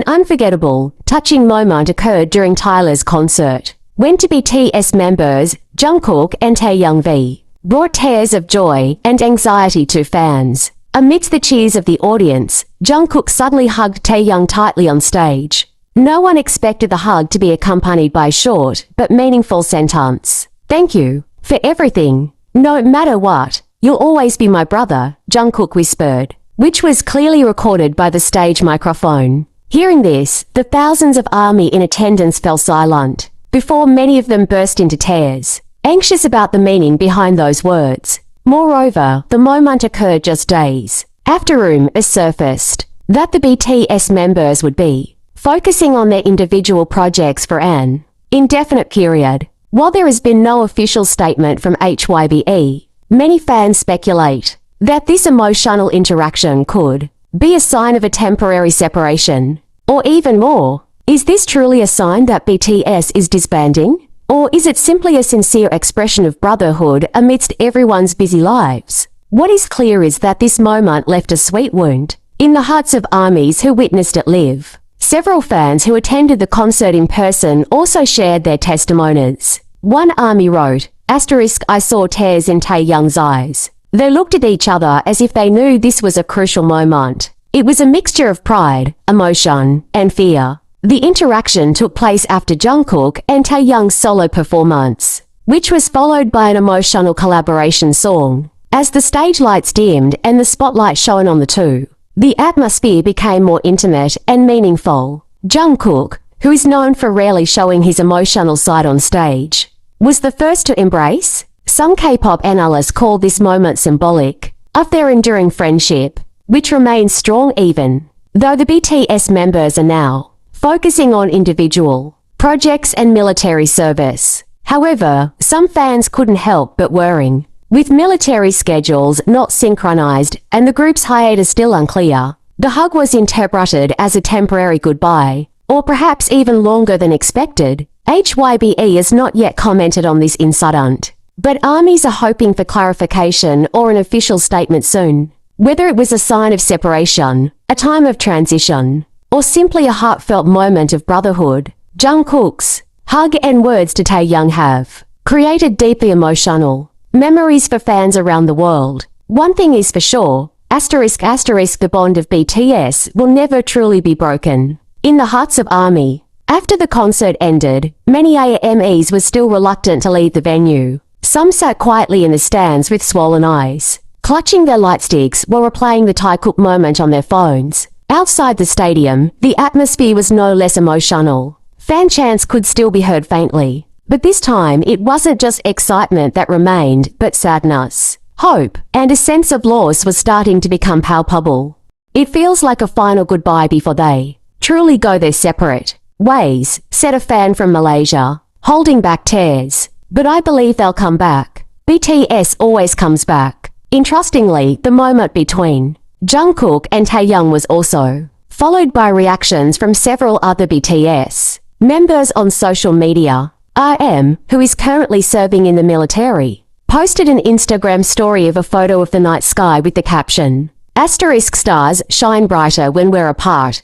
An unforgettable, touching moment occurred during Tyler's concert, when two BTS members, Jungkook and Taehyung, brought tears of joy and anxiety to fans. Amidst the cheers of the audience, Jungkook suddenly hugged Taehyung tightly on stage. No one expected the hug to be accompanied by a short but meaningful sentence. "Thank you for everything. No matter what, you'll always be my brother," Jungkook whispered, which was clearly recorded by the stage microphone. Hearing this, the thousands of ARMY in attendance fell silent, before many of them burst into tears, anxious about the meaning behind those words. Moreover, the moment occurred just days after rumors surfaced that the BTS members would be focusing on their individual projects for an indefinite period. While there has been no official statement from HYBE, many fans speculate that this emotional interaction could be a sign of a temporary separation. Or even more, is this truly a sign that BTS is disbanding? Or is it simply a sincere expression of brotherhood amidst everyone's busy lives? What is clear is that this moment left a sweet wound in the hearts of ARMYs who witnessed it live. Several fans who attended the concert in person also shared their testimonies. One ARMY wrote, "I saw tears in Taehyung's eyes. They looked at each other as if they knew this was a crucial moment. It was a mixture of pride, emotion, and fear." The interaction took place after Jungkook and Taehyung's solo performance, which was followed by an emotional collaboration song. As the stage lights dimmed and the spotlight shone on the two, the atmosphere became more intimate and meaningful. Jungkook, who is known for rarely showing his emotional side on stage, was the first to embrace. Some K-pop analysts call this moment symbolic of their enduring friendship, which remains strong even though the BTS members are now focusing on individual projects and military service. However, some fans couldn't help but worrying. With military schedules not synchronized and the group's hiatus still unclear, the hug was interpreted as a temporary goodbye, or perhaps even longer than expected. HYBE has not yet commented on this incident, but ARMYs are hoping for clarification or an official statement soon. Whether it was a sign of separation, a time of transition, or simply a heartfelt moment of brotherhood, Jungkook's hug and words to Taehyung have created deeply emotional memories for fans around the world. One thing is for sure, the bond of BTS will never truly be broken in the hearts of ARMY. After the concert ended, many ARMYs were still reluctant to leave the venue. Some sat quietly in the stands with swollen eyes, clutching their lightsticks while replaying the Taehyung moment on their phones. Outside the stadium, the atmosphere was no less emotional. Fan chants could still be heard faintly. But this time, it wasn't just excitement that remained, but sadness, hope, and a sense of loss was starting to become palpable. "It feels like a final goodbye before they truly go their separate ways," said a fan from Malaysia, holding back tears. "But I believe they'll come back. BTS always comes back." Interestingly, the moment between Jungkook and Taehyung was also followed by reactions from several other BTS members on social media. RM, who is currently serving in the military, posted an Instagram story of a photo of the night sky with the caption, "Stars shine brighter when we're apart."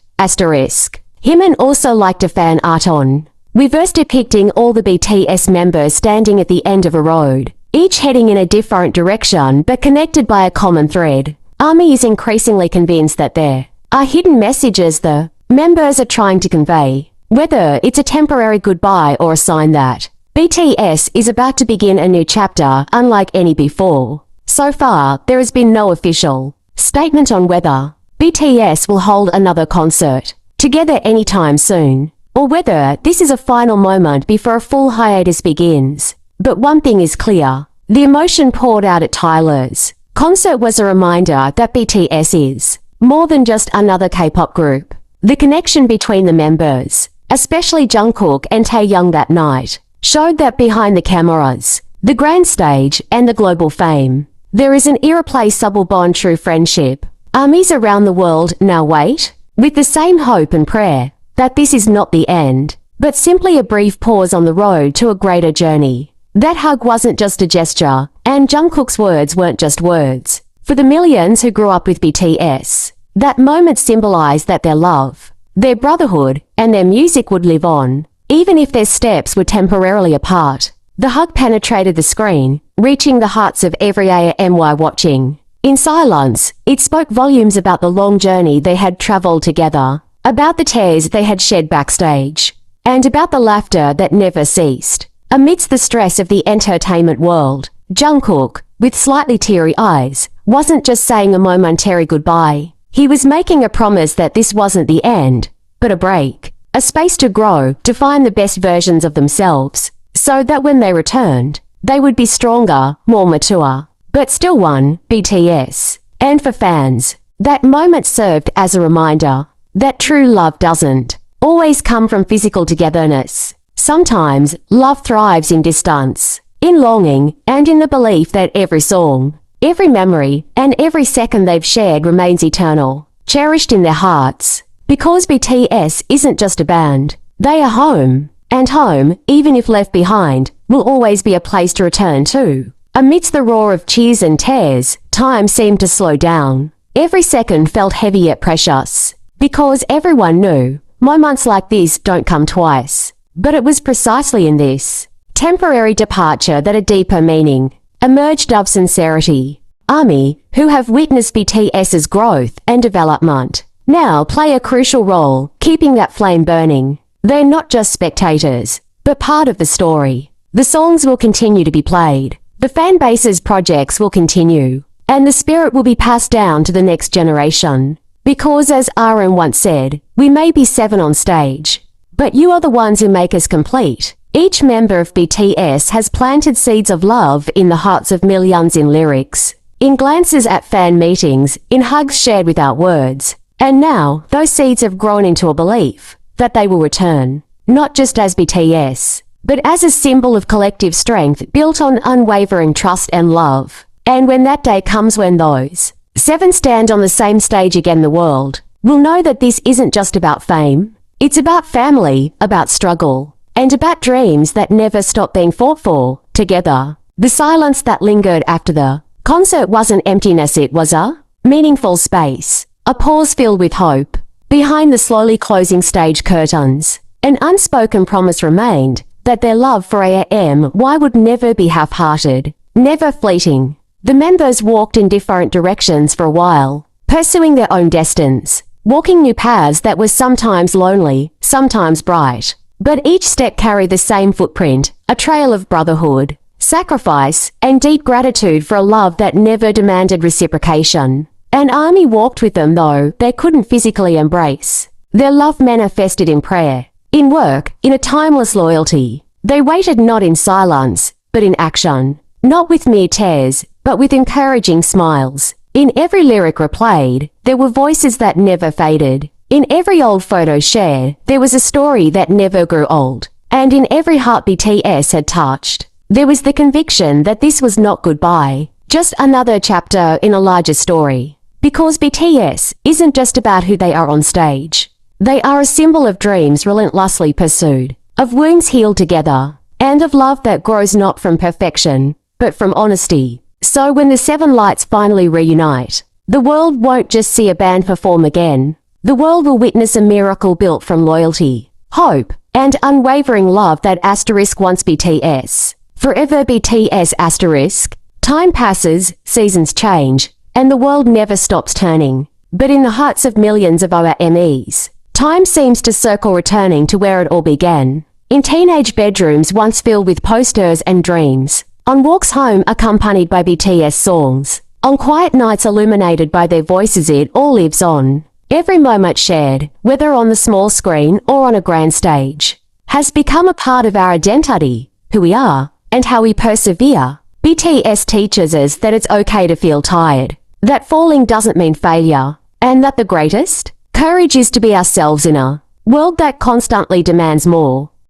Him also liked a fan art on Weverse depicting all the BTS members standing at the end of a road, each heading in a different direction but connected by a common thread. ARMY is increasingly convinced that there are hidden messages the members are trying to convey, whether it's a temporary goodbye or a sign that BTS is about to begin a new chapter unlike any before. So far, there has been no official statement on whether BTS will hold another concert together anytime soon, or whether this is a final moment before a full hiatus begins. But one thing is clear, the emotion poured out at Tyler's concert was a reminder that BTS is more than just another K-pop group. The connection between the members, especially Jungkook and Taehyung that night, showed that behind the cameras, the grand stage, and the global fame, there is an irreplaceable bond, true friendship. ARMYs around the world now wait, with the same hope and prayer, that this is not the end, but simply a brief pause on the road to a greater journey. That hug wasn't just a gesture, and Jungkook's words weren't just words. For the millions who grew up with BTS, that moment symbolized that their love, their brotherhood, and their music would live on, even if their steps were temporarily apart. The hug penetrated the screen, reaching the hearts of every AMY watching. In silence, it spoke volumes about the long journey they had traveled together, about the tears they had shed backstage, and about the laughter that never ceased. Amidst the stress of the entertainment world, Jungkook, with slightly teary eyes, wasn't just saying a momentary goodbye. He was making a promise that this wasn't the end, but a break, a space to grow, to find the best versions of themselves, so that when they returned, they would be stronger, more mature, but still one, BTS. And for fans, that moment served as a reminder that true love doesn't always come from physical togetherness. Sometimes, love thrives in distance, in longing, and in the belief that every song, every memory, and every second they've shared remains eternal, cherished in their hearts. Because BTS isn't just a band, they are home. And home, even if left behind, will always be a place to return to. Amidst the roar of cheers and tears, time seemed to slow down. Every second felt heavy yet precious. Because everyone knew, moments like this don't come twice. But it was precisely in this temporary departure that a deeper meaning emerged of sincerity. ARMY, who have witnessed BTS's growth and development, now play a crucial role, keeping that flame burning. They're not just spectators, but part of the story. The songs will continue to be played, the fan base's projects will continue, and the spirit will be passed down to the next generation. Because as RM once said, we may be 7 on stage, but you are the ones who make us complete. Each member of BTS has planted seeds of love in the hearts of millions in lyrics, in glances at fan meetings, in hugs shared without words. And now, those seeds have grown into a belief that they will return, not just as BTS, but as a symbol of collective strength built on unwavering trust and love. And when that day comes, when those 7 stand on the same stage again, the world will know that this isn't just about fame. It's about family, about struggle, and about dreams that never stop being fought for, together. The silence that lingered after the concert wasn't emptiness, it was a meaningful space, a pause filled with hope. Behind the slowly closing stage curtains, an unspoken promise remained that their love for AMY would never be half-hearted, never fleeting. The members walked in different directions for a while, pursuing their own destinies, walking new paths that were sometimes lonely, sometimes bright. But each step carried the same footprint, a trail of brotherhood, sacrifice, and deep gratitude for a love that never demanded reciprocation. And ARMY walked with them, though they couldn't physically embrace. Their love manifested in prayer, in work, in a timeless loyalty. They waited not in silence, but in action. Not with mere tears, but with encouraging smiles. In every lyric replayed, there were voices that never faded. In every old photo shared, there was a story that never grew old. And in every heart BTS had touched, there was the conviction that this was not goodbye, just another chapter in a larger story. Because BTS isn't just about who they are on stage. They are a symbol of dreams relentlessly pursued, of wounds healed together, and of love that grows not from perfection, but from honesty. So when the 7 lights finally reunite, the world won't just see a band perform again. The world will witness a miracle built from loyalty, hope, and unwavering love. That asterisk once BTS, forever BTS asterisk. Time passes, seasons change, and the world never stops turning. But in the hearts of millions of our MEs, time seems to circle, returning to where it all began. In teenage bedrooms once filled with posters and dreams, on walks home accompanied by BTS songs, on quiet nights illuminated by their voices, it all lives on. Every moment shared, whether on the small screen or on a grand stage, has become a part of our identity, who we are, and how we persevere. BTS teaches us that it's okay to feel tired, that falling doesn't mean failure, and that the greatest courage is to be ourselves in a world that constantly demands more.